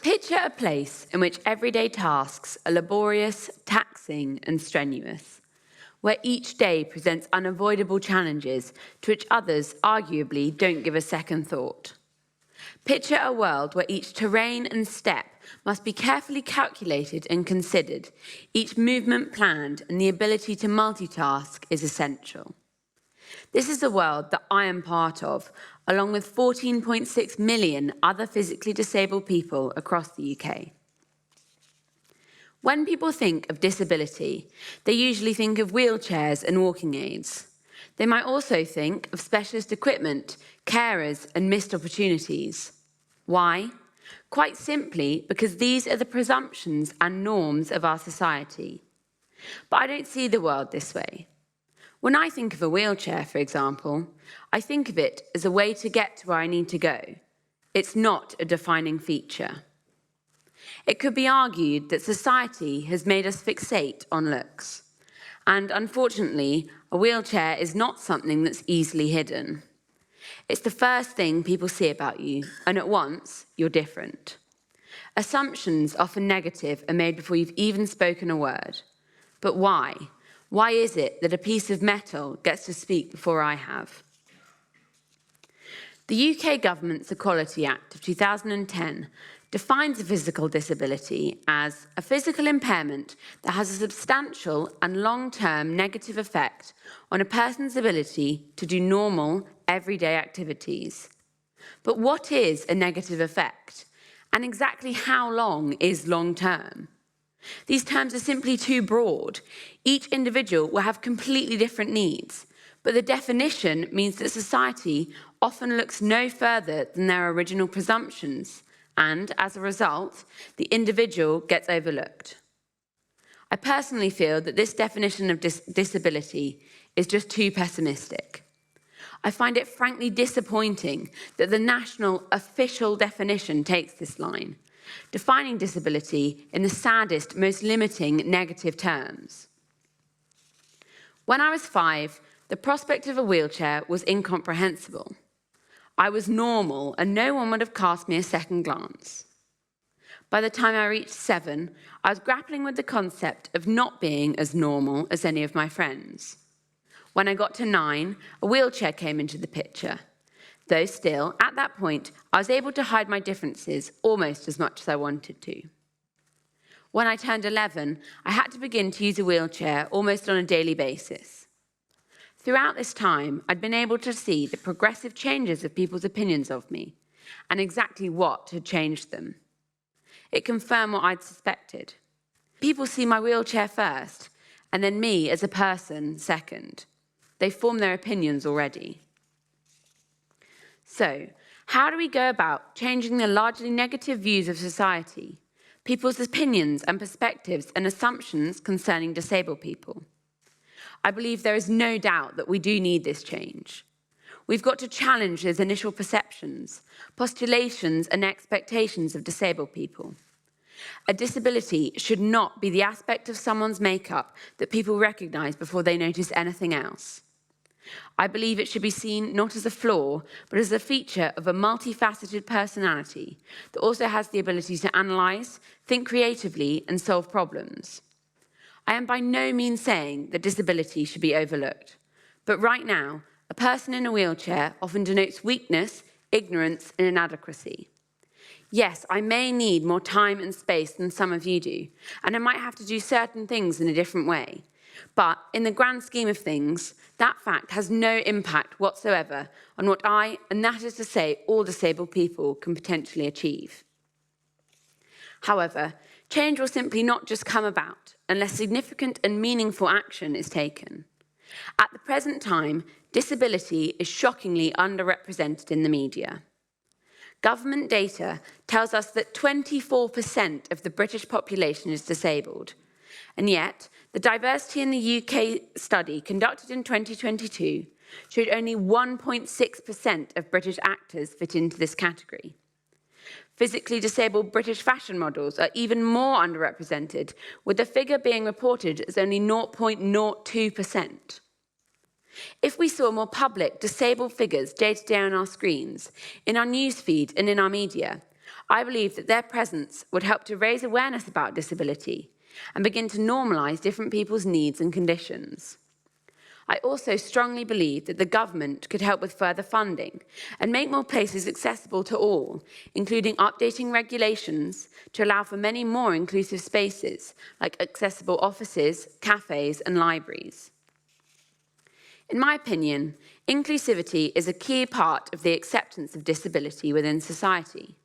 Picture a place in which everyday tasks are laborious, taxing, and strenuous, where each day presents unavoidable challenges to which others arguably don't give a second thought. Picture a world where each terrain and step must be carefully calculated and considered, each movement planned, and the ability to multitask is essential. This is a world that I am part of, along with 14.6 million other physically disabled people across the UK. When people think of disability, they usually think of wheelchairs and walking aids. They might also think of specialist equipment, carers, and missed opportunities. Why? Quite simply because these are the presumptions and norms of our society. But I don't see the world this way. When I think of a wheelchair, for example, I think of it as a way to get to where I need to go. It's not a defining feature. It could be argued that society has made us fixate on looks. And unfortunately, a wheelchair is not something that's easily hidden. It's the first thing people see about you, and at once, you're different. Assumptions, often negative, are made before you've even spoken a word. But why? Why is it that a piece of metal gets to speak before I have? The UK government's Equality Act of 2010 defines a physical disability as a physical impairment that has a substantial and long-term negative effect on a person's ability to do normal, everyday activities. But what is a negative effect? And exactly how long is long-term? These terms are simply too broad. Each individual will have completely different needs, but the definition means that society often looks no further than their original presumptions, and as a result, the individual gets overlooked. I personally feel that this definition of disability is just too pessimistic. I find it frankly disappointing that the national official definition takes this line, defining disability in the saddest, most limiting negative terms. When I was 5, the prospect of a wheelchair was incomprehensible. I was normal and no one would have cast me a second glance. By the time I reached 7, I was grappling with the concept of not being as normal as any of my friends. When I got to 9, a wheelchair came into the picture. Though still, at that point, I was able to hide my differences almost as much as I wanted to. When I turned 11, I had to begin to use a wheelchair almost on a daily basis. Throughout this time, I'd been able to see the progressive changes of people's opinions of me, and exactly what had changed them. It confirmed what I'd suspected. People see my wheelchair first, and then me as a person second. They form their opinions already. So, how do we go about changing the largely negative views of society, people's opinions and perspectives and assumptions concerning disabled people? I believe there is no doubt that we do need this change. We've got to challenge those initial perceptions, postulations and expectations of disabled people. A disability should not be the aspect of someone's makeup that people recognise before they notice anything else. I believe it should be seen not as a flaw, but as a feature of a multifaceted personality that also has the ability to analyse, think creatively and solve problems. I am by no means saying that disability should be overlooked, but right now, a person in a wheelchair often denotes weakness, ignorance and inadequacy. Yes, I may need more time and space than some of you do, and I might have to do certain things in a different way. But in the grand scheme of things, that fact has no impact whatsoever on what I, and that is to say all disabled people, can potentially achieve. However, change will simply not just come about unless significant and meaningful action is taken. At the present time, disability is shockingly underrepresented in the media. Government data tells us that 24% of the British population is disabled, and yet the diversity in the UK study conducted in 2022 showed only 1.6% of British actors fit into this category. Physically disabled British fashion models are even more underrepresented, with the figure being reported as only 0.02%. If we saw more public disabled figures day to day on our screens, in our newsfeed and in our media, I believe that their presence would help to raise awareness about disability and begin to normalise different people's needs and conditions. I also strongly believe that the government could help with further funding and make more places accessible to all, including updating regulations to allow for many more inclusive spaces, like accessible offices, cafes, and libraries. In my opinion, inclusivity is a key part of the acceptance of disability within society.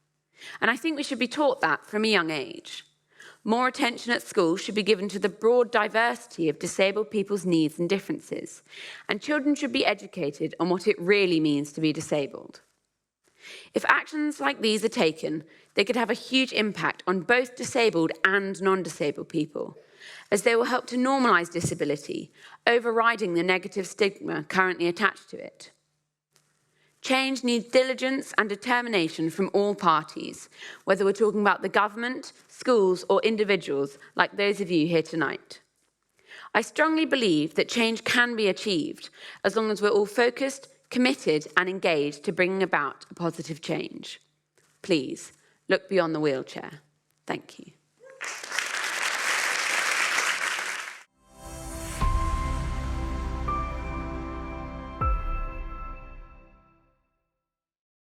And I think we should be taught that from a young age. More attention at school should be given to the broad diversity of disabled people's needs and differences, and children should be educated on what it really means to be disabled. If actions like these are taken, they could have a huge impact on both disabled and non-disabled people, as they will help to normalise disability, overriding the negative stigma currently attached to it. Change needs diligence and determination from all parties, whether we're talking about the government, schools, or individuals like those of you here tonight. I strongly believe that change can be achieved as long as we're all focused, committed, and engaged to bringing about a positive change. Please, look beyond the wheelchair. Thank you.